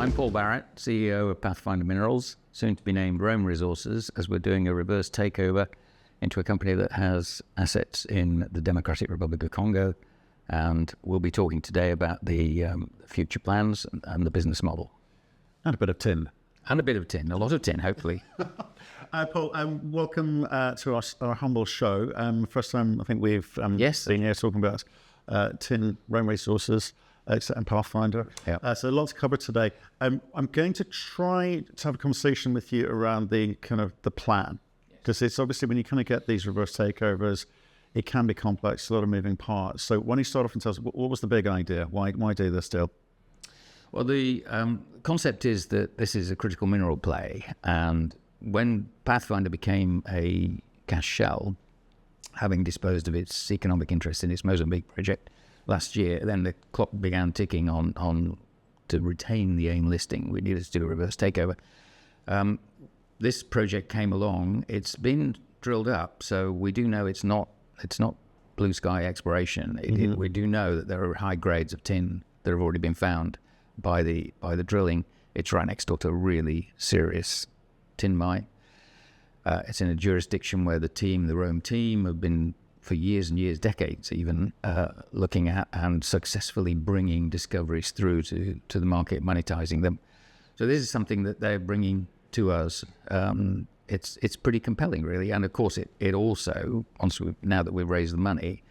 I'm Paul Barrett, CEO of Pathfinder Minerals, soon to be named Rome Resources, as we're doing a reverse takeover into a company that has assets in the Democratic Republic of Congo. And we'll be talking today about the future plans and the business model. And a bit of tin. And a bit of tin, a lot of tin, hopefully. Paul, welcome to our humble show. First time I think we've been here talking about tin, Rome Resources, and Pathfinder. Yeah. So lots to cover today. I'm going to try to have a conversation with you around the kind of the plan. Because it's obviously when you kind of get these reverse takeovers, it can be complex, a lot of moving parts. So why don't you start off and tell us, what was the big idea? Why do this deal? Well, the concept is that this is a critical mineral play, and when Pathfinder became a cash shell, having disposed of its economic interest in its Mozambique project last year, then the clock began ticking on to retain the AIM listing. We needed to do a reverse takeover. This project came along. It's been drilled up, so we do know it's not blue sky exploration. We do know that there are high grades of tin that have already been found by the drilling. It's right next door to a really serious tin mine. It's in a jurisdiction where the Rome team have been for years and years, decades even, looking at and successfully bringing discoveries through to the market, monetizing them. So this is something that they're bringing to us. It's pretty compelling, really. And of course, it also, now that we've raised the money,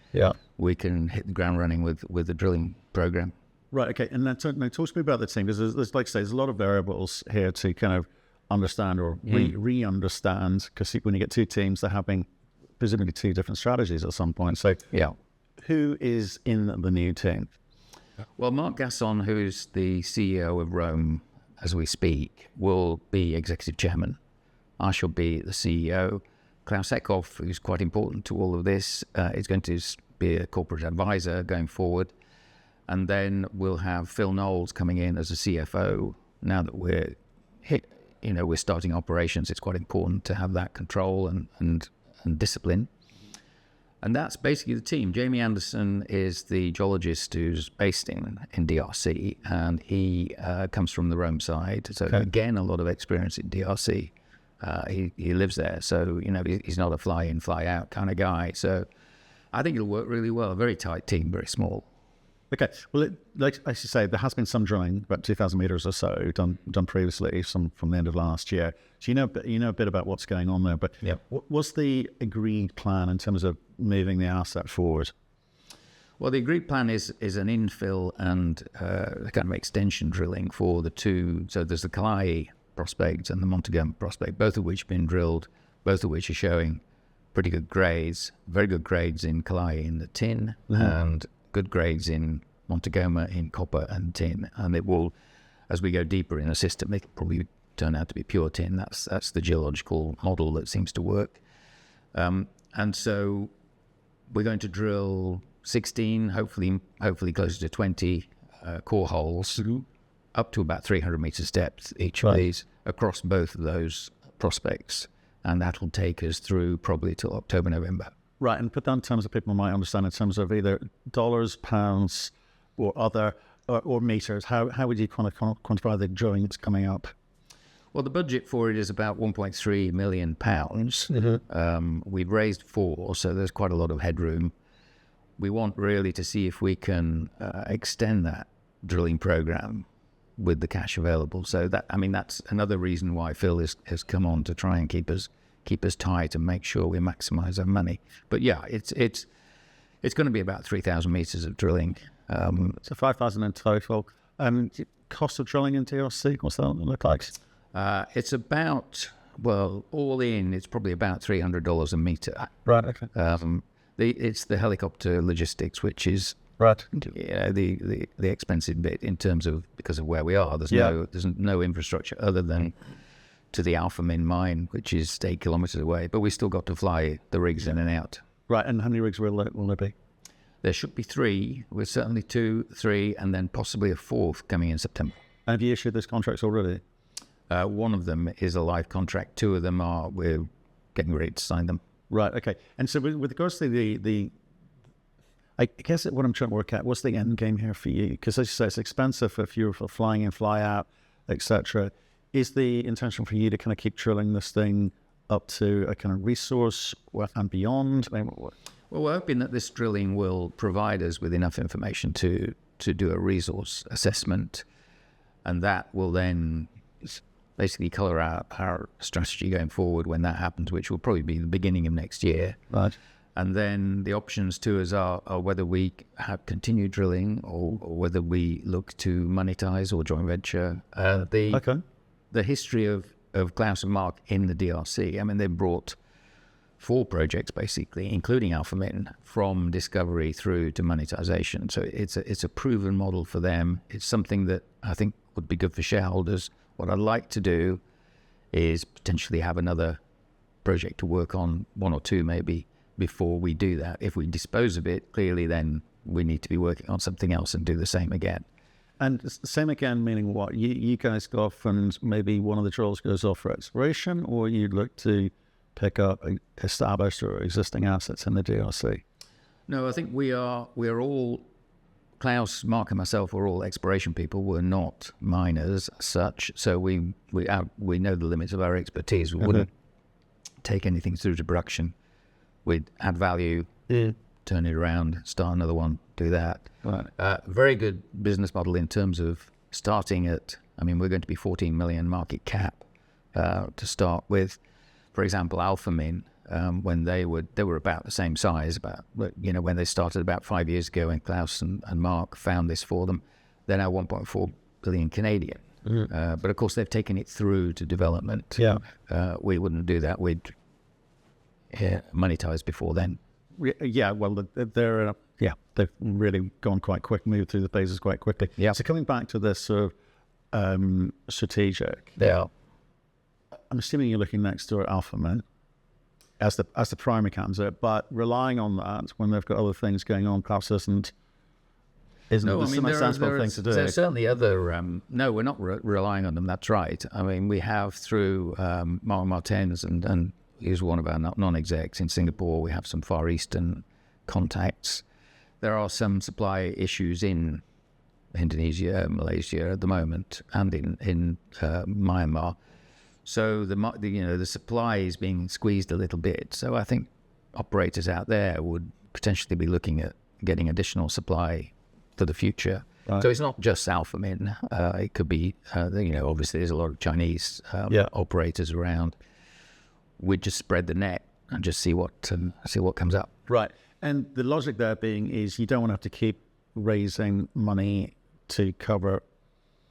we can hit the ground running with the drilling program. Right, okay. And then talk to me about the team, because there's, like I say, there's a lot of variables here to kind of understand or re-understand, because when you get two teams, they're having presumably two different strategies at some point. So who is in the new team? Well, Mark Gasson, who's the CEO of Rome as we speak, will be executive chairman. I shall be the CEO. Klaus Eckhoff, who's quite important to all of this, is going to be a corporate advisor going forward. And then we'll have Phil Knowles coming in as a CFO. Now that we're starting operations, it's quite important to have that control and discipline. And that's basically the team. Jamie Anderson is the geologist who's based in DRC, and he comes from the Rome side. So again, a lot of experience in DRC. He lives there, so he's not a fly-in, fly-out kind of guy. So I think it'll work really well. A very tight team, very small. Okay. Well, like I should say, there has been some drilling, about 2,000 meters or so, done previously, some from the end of last year. So you know a bit about what's going on there. But what's the agreed plan in terms of moving the asset forward? Well, the agreed plan is an infill and kind of extension drilling for the two. So there's the Kalai prospect and the Montagoma prospect, both of which have been drilled, both of which are showing pretty good grades, very good grades in Kalai in the tin, and good grades in Montagoma in copper and tin. And it will, as we go deeper in the system, it'll probably turn out to be pure tin. That's the geological model that seems to work. And so we're going to drill 16, hopefully closer to 20 core holes, up to about 300 meters depth each of these, across both of those prospects. And that'll take us through probably till October, November. Right, and put that in terms of people might understand in terms of either dollars, pounds, or other, or meters. How would you kind of quantify the drilling that's coming up? Well, the budget for it is about £1.3 million. We've raised 4, so there's quite a lot of headroom. We want really to see if we can extend that drilling program with the cash available. So that's another reason why Phil has come on to try and keep us tight and make sure we maximize our money. But it's going to be about 3,000 meters of drilling. So 5,000 in total. Cost of drilling in DRC, what's that look like? It's about, all in, it's probably about $300 a meter. Right, okay. It's the helicopter logistics, which is the expensive bit in terms of, because of where we are. There's no infrastructure other than to the Alpha Min mine, which is 8 kilometers away, but we still got to fly the rigs in and out. Right, and how many rigs will there be? There should be 3. We're certainly 2, 3, and then possibly a 4th coming in September. And have you issued those contracts already? One of them is a live contract. 2 of them we're getting ready to sign them. Right, okay. And so with regards to the I guess what I'm trying to work out, what's the end game here for you? Because as you say, it's expensive if you're flying in, fly out. etc. Is the intention for you to kind of keep drilling this thing up to a kind of resource and beyond? I mean, Well, we're hoping that this drilling will provide us with enough information to do a resource assessment, and that will then basically colour our strategy going forward when that happens, which will probably be the beginning of next year. Right. And then the options to us are whether we have continued drilling or whether we look to monetize or joint venture. The history of Klaus and Mark in the DRC, I mean, they brought 4 projects basically, including Alpha Min, from discovery through to monetization. So it's a proven model for them. It's something that I think would be good for shareholders. What I'd like to do is potentially have another project to work on, 1 or 2 maybe, before we do that. If we dispose of it, clearly then we need to be working on something else and do the same again. And same again, meaning what? You guys go off and maybe one of the drills goes off for exploration, or you look to pick up established or existing assets in the DRC? No, I think we are all, Klaus, Mark and myself, are all exploration people. We're not miners as such, so we know the limits of our expertise. We wouldn't take anything through to production. We'd add value, turn it around, start another one, do that. Right. Very good business model in terms of starting at, I mean, we're going to be 14 million market cap to start with. For example, Alpha Min, when they were about the same size, when they started about 5 years ago, and Klaus and Mark found this for them, they're now 1.4 billion Canadian. But of course, they've taken it through to development. Yeah. We wouldn't do that. We'd monetize before then. Yeah, well, they've really gone quite quick, moved through the phases quite quickly. Yeah. So coming back to this sort of strategic, They are. I'm assuming you're looking next door at Alpha Min as the primary candidate, but relying on that when they've got other things going on, perhaps isn't a sensible thing to do. There's certainly other. No, we're not relying on them. That's right. I mean, we have through Mark Martens and he's one of our non-execs in Singapore. We have some Far Eastern contacts. There are some supply issues in Indonesia, Malaysia at the moment, and in Myanmar. So the supply is being squeezed a little bit. So I think operators out there would potentially be looking at getting additional supply for the future. Right. So it's not just Alpha Min. It could be, obviously there's a lot of Chinese operators around. We'd just spread the net and just see what comes up. Right. And the logic there being is you don't want to have to keep raising money to cover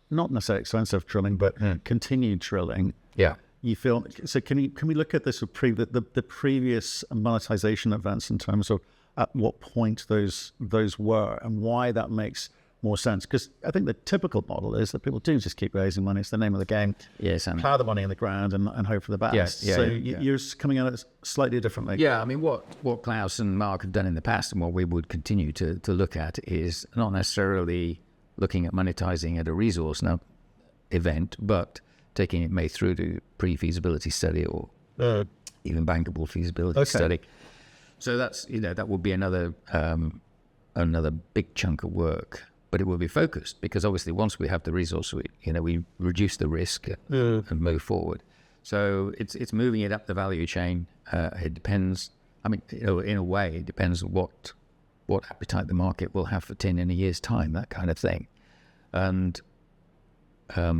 not necessarily expensive drilling, but continued drilling. Yeah. You feel so? Can we look at this with the previous monetization events in terms of at what point those were and why that makes more sense? Because I think the typical model is that people do just keep raising money. It's the name of the game. Yes, plow the money in the ground and hope for the best. You're coming at it slightly differently. Yeah, I mean, what Klaus and Mark have done in the past and what we would continue to look at is not necessarily looking at monetizing at a resource event, but taking it may through to pre-feasibility study or even bankable feasibility study. So that's that would be another big chunk of work, but it will be focused because obviously once we have the resource, we reduce the risk and move forward. So it's moving it up the value chain. It depends. I mean, in a way, it depends what appetite the market will have for tin in a year's time, that kind of thing. And I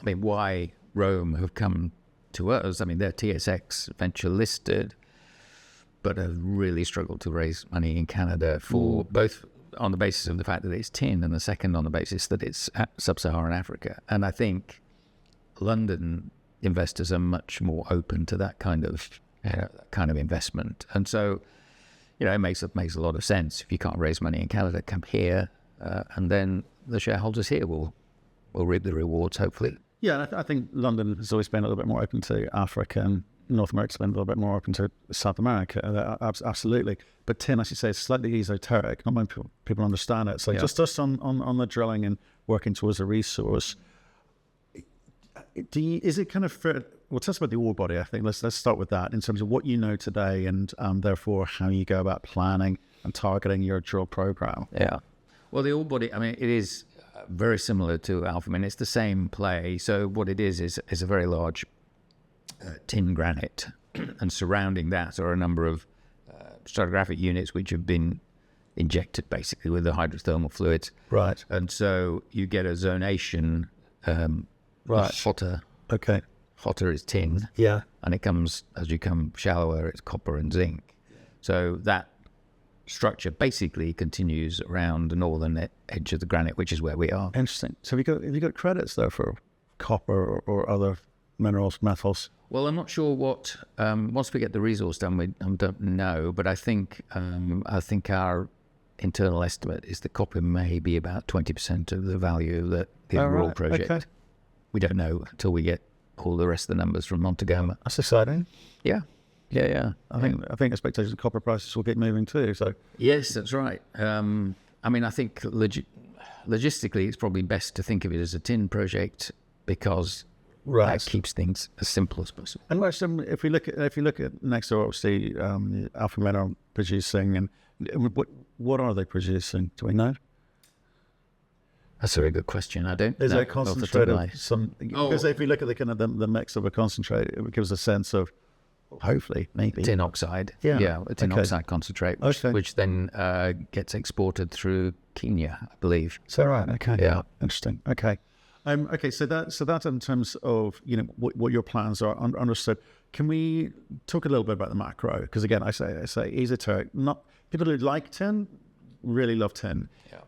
mean, why Rome have come to us? I mean, they're TSX venture listed, but have really struggled to raise money in Canada for both on the basis of the fact that it's tin and the second on the basis that it's sub-Saharan Africa. And I think London investors are much more open to that kind of investment. And so, it makes a lot of sense. If you can't raise money in Canada, come here, and then the shareholders here will reap the rewards, hopefully. Yeah, I think London has always been a little bit more open to Africa, and North America's been a little bit more open to South America. Absolutely. But tin, as you say, is slightly esoteric. Not many people understand it. So just on the drilling and working towards a resource, is it kind of fair? Well, tell us about the ore body, I think. Let's start with that in terms of what you know today and therefore how you go about planning and targeting your drill program. Yeah. Well, the ore body, I mean, it is very similar to Alpha Min. It's the same play. So what it is a very large tin granite, and surrounding that are a number of stratigraphic units which have been injected basically with the hydrothermal fluids. Right. And so you get a zonation. Hotter. Okay. Hotter is tin. Yeah. And it comes, as you come shallower, it's copper and zinc. So that structure basically continues around the northern edge of the granite, which is where we are. Interesting. So have you got credits there for copper or other minerals, metals? Well, I'm not sure what. Once we get the resource done, we don't know. But I think our internal estimate is that copper may be about 20% of the value of the overall project. Okay. We don't know until we get all the rest of the numbers from Montagoma. That's exciting. Yeah. I think expectations of copper prices will keep moving too. So yes, that's right. I mean, I think logistically, it's probably best to think of it as a tin project because that keeps things as simple as possible. And if we look at next door, obviously Alpha Min are producing, and what are they producing? Do we know? That's a very good question. I don't. Is there a concentrate of some? Because if we look at the kind of the mix of a concentrate, it gives a sense of, hopefully, maybe tin oxide. Yeah, a tin oxide concentrate, which then gets exported through Kenya, I believe. Is that right? Okay. Yeah. Interesting. Okay. Okay. So that in terms of what your plans are, understood. Can we talk a little bit about the macro? Because again, I say esoteric. Not people who like tin really love tin. Yeah.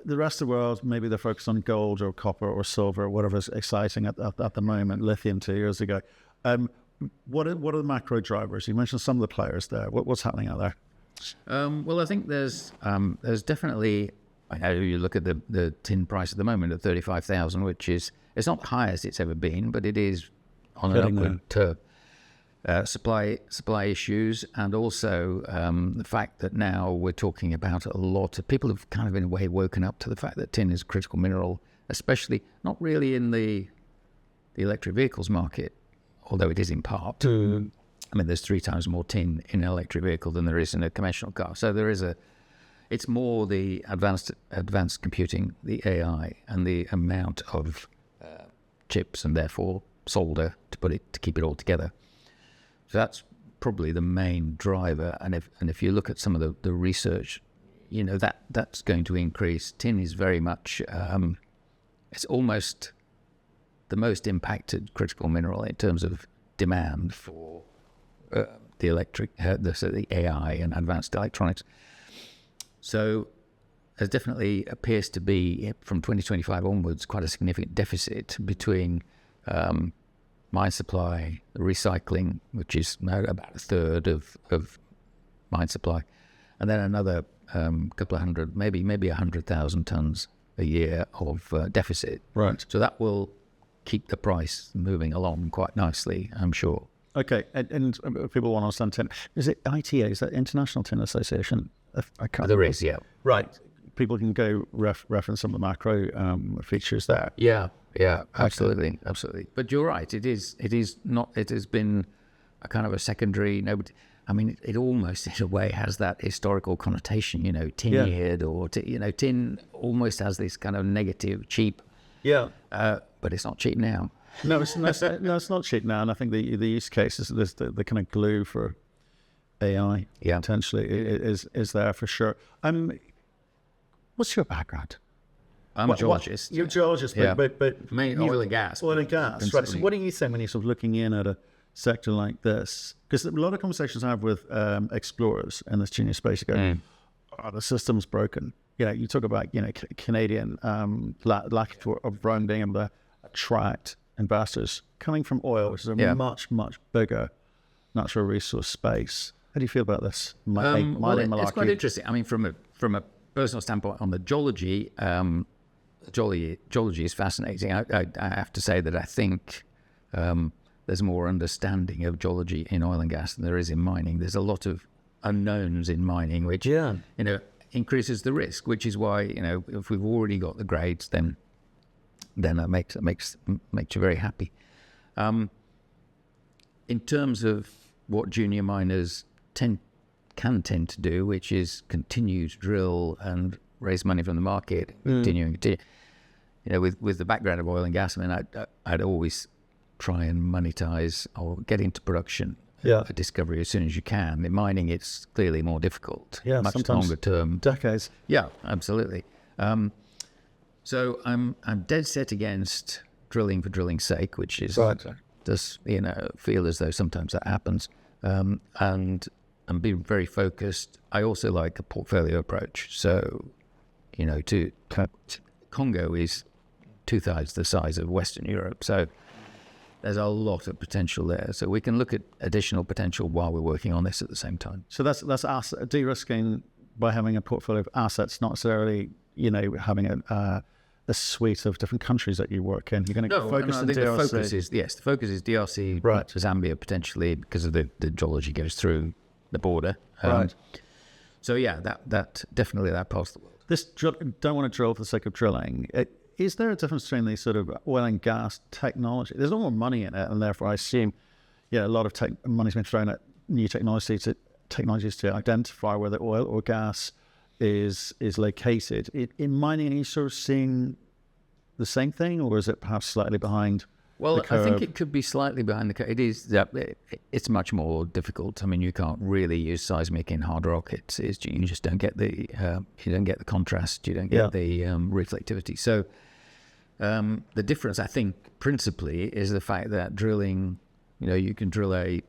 The rest of the world, maybe they're focused on gold or copper or silver or whatever's exciting at the moment. Lithium 2 years ago. What are the macro drivers? You mentioned some of the players there. What's happening out there? Well, I think there's definitely. I know you look at the tin price at the moment at 35,000, which is it's not the highest it's ever been, but it is on an upward curve. Supply issues, and also the fact that now we're talking about a lot of people have kind of in a way woken up to the fact that tin is a critical mineral, especially not really in the electric vehicles market, although it is in part. I mean, there's 3 times more tin in an electric vehicle than there is in a conventional car. So it's more the advanced computing, the AI, and the amount of chips and therefore solder to keep it all together. So that's probably the main driver. And if you look at some of the research, that's going to increase. Tin is very much it's almost the most impacted critical mineral in terms of demand for the AI and advanced electronics. So there definitely appears to be, from 2025 onwards, quite a significant deficit between mine supply, the recycling, which is now about a third of mine supply, and then another couple of hundred, maybe 100,000 tons a year of deficit. Right. So that will keep the price moving along quite nicely, I'm sure. Okay, and people want to understand tin. Is it ITA? Is that International Tin Association? I can't. There is, yeah. Right. People can go reference some of the macro features there. Yeah, absolutely. But you're right. It is not. It has been a kind of a secondary. I mean, it almost in a way has that historical connotation. Tin-eared or tin almost has this kind of negative, cheap. Yeah. But it's not cheap now. No, it's not cheap now. And I think the use case is the kind of glue for AI. Yeah. Potentially is there for sure. What's your background? I'm a geologist. You're a geologist, but mainly oil and gas. Oil and gas, right. So what do you think when you're sort of looking in at a sector like this? Because a lot of conversations I have with explorers in this junior space, you go, the system's broken. You talk about, Canadian lack of brand being able to attract investors coming from oil, which is a much, much bigger natural resource space. How do you feel about this? It's quite interesting. I mean, from a personal standpoint on the geology, geology is fascinating. I have to say that I think there's more understanding of geology in oil and gas than there is in mining. There's a lot of unknowns in mining, which increases the risk. Which is why if we've already got the grades, then that makes you very happy. In terms of what junior miners can tend to do, which is continue to drill and raise money from the market, continue. with the background of oil and gas, I mean, I'd always try and monetize or get into production a discovery as soon as you can. In mining, it's clearly more difficult, much longer term. Decades. Yeah, absolutely. So I'm dead set against drilling for drilling's sake, which is does feel as though sometimes that happens. And I'm being very focused. I also like a portfolio approach. So, Congo is 2/3 the size of Western Europe. So there's a lot of potential there. So we can look at additional potential while we're working on this at the same time. So that's de-risking by having a portfolio of assets, not necessarily, having a suite of different countries that you work in. You're going to focus on DRC. The focus is DRC, Zambia potentially, because of the geology goes through the border. So that definitely that part of the world. Don't want to drill for the sake of drilling. Is there a difference between the sort of oil and gas technology? There's a lot more money in it, and therefore I assume, a lot of money's been thrown at new technologies to identify whether oil or gas is located. In mining, are you sort of seeing the same thing, or is it perhaps slightly behind the curve? I think it could be slightly behind the curve. It is it's much more difficult. I mean, you can't really use seismic in hard rock. You just don't get the contrast. You don't get the reflectivity. So the difference, I think, principally is the fact that drilling, you can drill a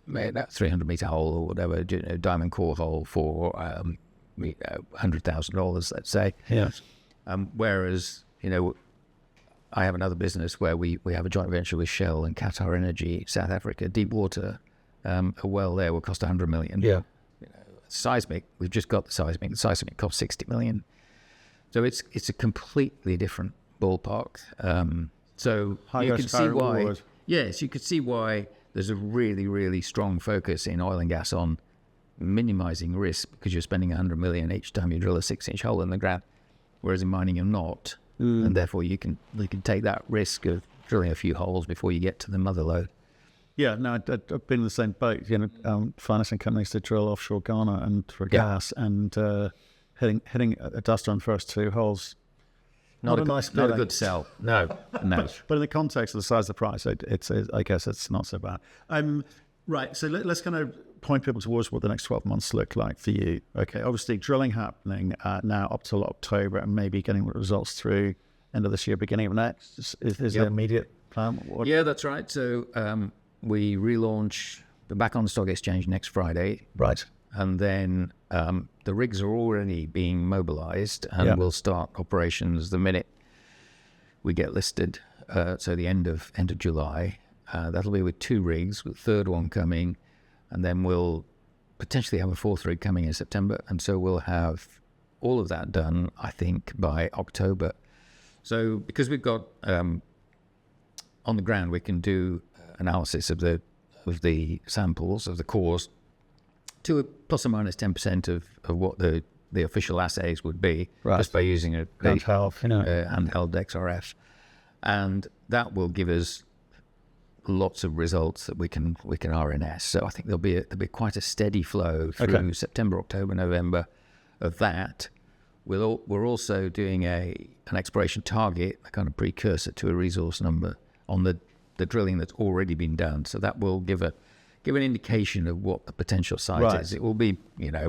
300-meter hole or whatever, diamond core hole for $100,000, let's say. Whereas, I have another business where we have a joint venture with Shell and Qatar Energy, South Africa, deep water. A well there will cost $100 million. Seismic, we've just got the seismic. The seismic costs $60 million. So it's a completely different ballpark. So you can see why. Reward. Yes, you could see why there's a really, really strong focus in oil and gas on minimizing risk, because you're spending $100 million each time you drill a 6-inch hole in the ground, whereas in mining you're not, and therefore you can take that risk of drilling a few holes before you get to the mother lode. I've been in the same boat. Financing companies to drill offshore Ghana and for gas, and hitting a duster on the first 2 holes. Not a good sell. No. But in the context of the size of the price, I guess it's not so bad. Right. So let's kind of point people towards what the next 12 months look like for you. Okay. Obviously, drilling happening now up till October, and maybe getting results through end of this year, beginning of next. Is there an immediate plan? Yeah, that's right. So we relaunch back on the stock exchange next Friday. Right. And then the rigs are already being mobilized, and we'll start operations the minute we get listed. So the end of July. That'll be with 2 rigs, with the third one coming, and then we'll potentially have a 4th rig coming in September. And so we'll have all of that done, I think, by October. So because we've got on the ground, we can do analysis of the samples of the cores to a plus or minus 10% of what the official assays would be, just by using a handheld XRF, and that will give us lots of results that we can RNS. So I think there'll be quite a steady flow through September, October, November of that. We're also doing an exploration target, a kind of precursor to a resource number on the drilling that's already been done. So that will give an indication of what the potential site is. It will be,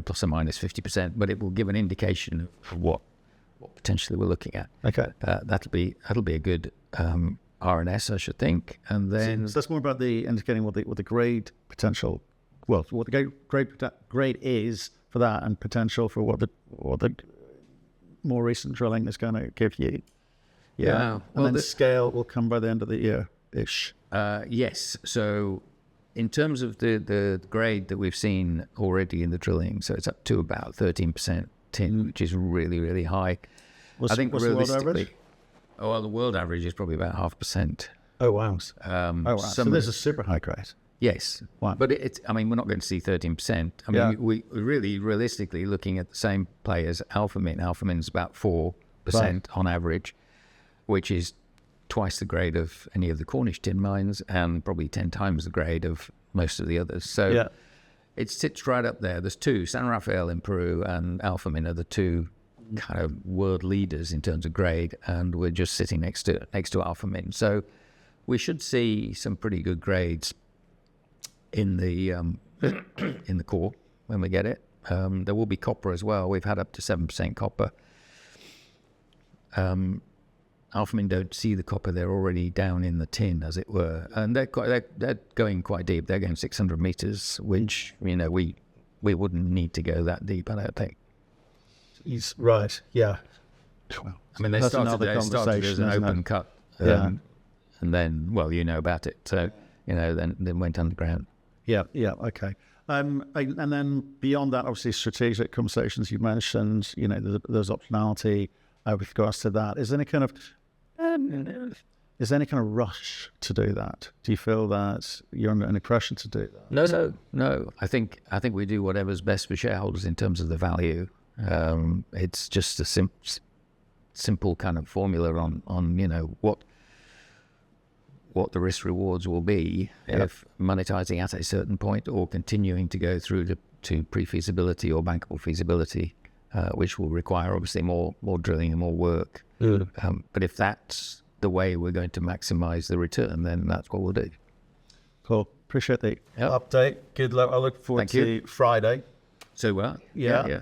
plus or minus 50%, but it will give an indication of what potentially we're looking at. Okay. That'll be a good RNS, I should think. And then so that's more about the indicating what the grade potential, what the grade is for that, and potential for what the more recent drilling is going to give you. Yeah. And then the scale will come by the end of the year-ish. Yes. So in terms of the grade that we've seen already in the drilling, so it's up to about 13% tin, which is really, really high. I think what's the world average? Oh, well, the world average is probably about 0.5%. Oh, wow. So this is super high grade. Yes. Wow. But we're not going to see 13%. I mean, we're really realistically looking at the same players. Alphamin's about 4% on average, which is twice the grade of any of the Cornish tin mines, and probably 10 times the grade of most of the others. So it sits right up there. There's 2, San Rafael in Peru and Alphamin are the 2 kind of world leaders in terms of grade, and we're just sitting next to Alpha Min. So we should see some pretty good grades in the in the core when we get it. There will be copper as well. We've had up to 7% copper. Alpha Min don't see the copper; they're already down in the tin, as it were, and they're going quite deep. They're going 600 meters, which we wouldn't need to go that deep, I don't think. Right, yeah. Well, I mean, they started as an open cut, and then, well, about it. So, then went underground. Yeah, okay. And then beyond that, obviously, strategic conversations you mentioned. There's optionality with regards to that. Is there any kind of rush to do that? Do you feel that you're under any pressure to do that? No. I think we do whatever's best for shareholders in terms of the value. It's just a simple kind of formula on what the risk rewards will be if monetizing at a certain point or continuing to go through to pre-feasibility or bankable feasibility, which will require obviously more drilling and more work. But if that's the way we're going to maximize the return, then that's what we'll do. Cool. Appreciate the update. Good luck. I look forward to Friday. So well, yeah.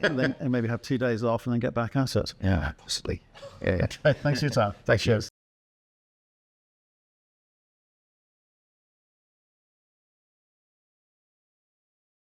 And maybe have 2 days off and then get back at it. Yeah, possibly. Yeah. Okay, thanks for your time. Thanks,